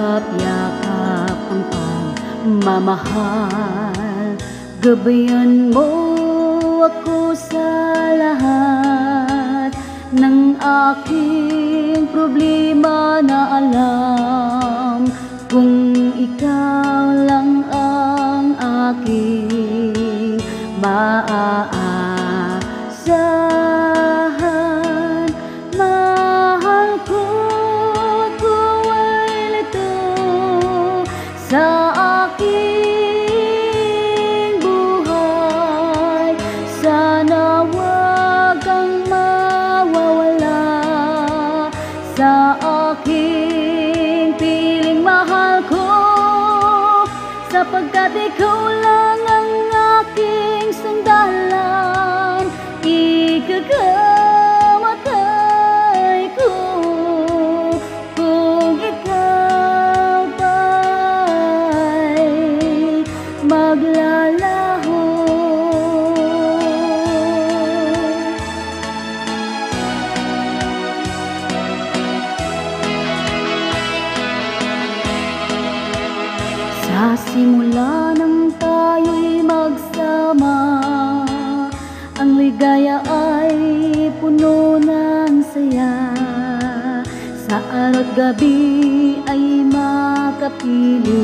Yakap-yakap ang pagmamahal. Gabayan mo ako sa lahat ng aking problema na alam kung ikaw lang ang aking maaasahan. Mahal ko, ako ay lito sa aking buhay. Sana wag kang mawawala sa aking piling. Mahal ko sapagkat ikaw lang ang aking sandalan. Ikakamatay ko kung ikaw ba'y maglalaho. Sa simula nang tayo'y magsama, ang ligaya ay puno ng saya. Sa ara't gabi ay makapiling,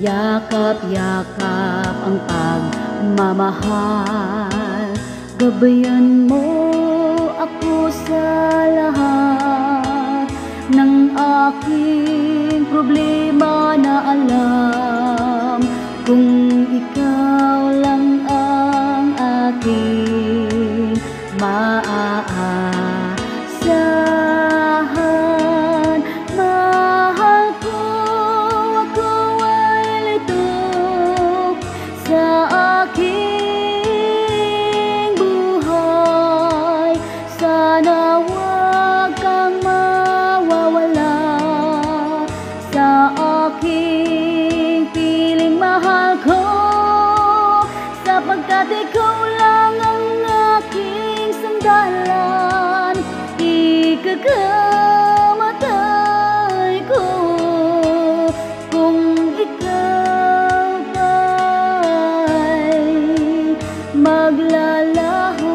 yakap-yakap ang pagmamahal. Gabayan mo ako sa lahat ng aking problema na alam kung ikaw lang ang aking maaasahan. Mahal ko, ako ay lito sa aking buhay. Sana wag kang mawawala sa aking piling. Mahal ko sapagkat ikaw lang ang aking sandalan. Ikakamatay ko kung ikaw ba'y maglalaho.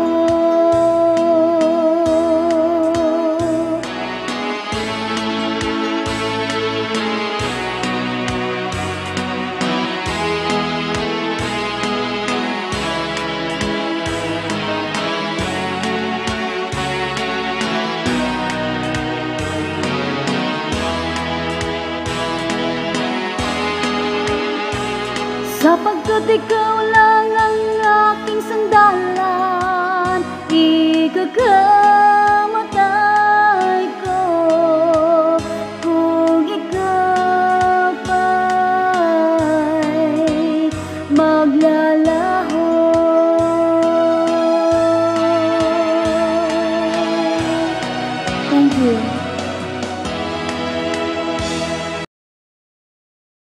Sapagkat ikaw lang ang aking sandalan. Ikakamatay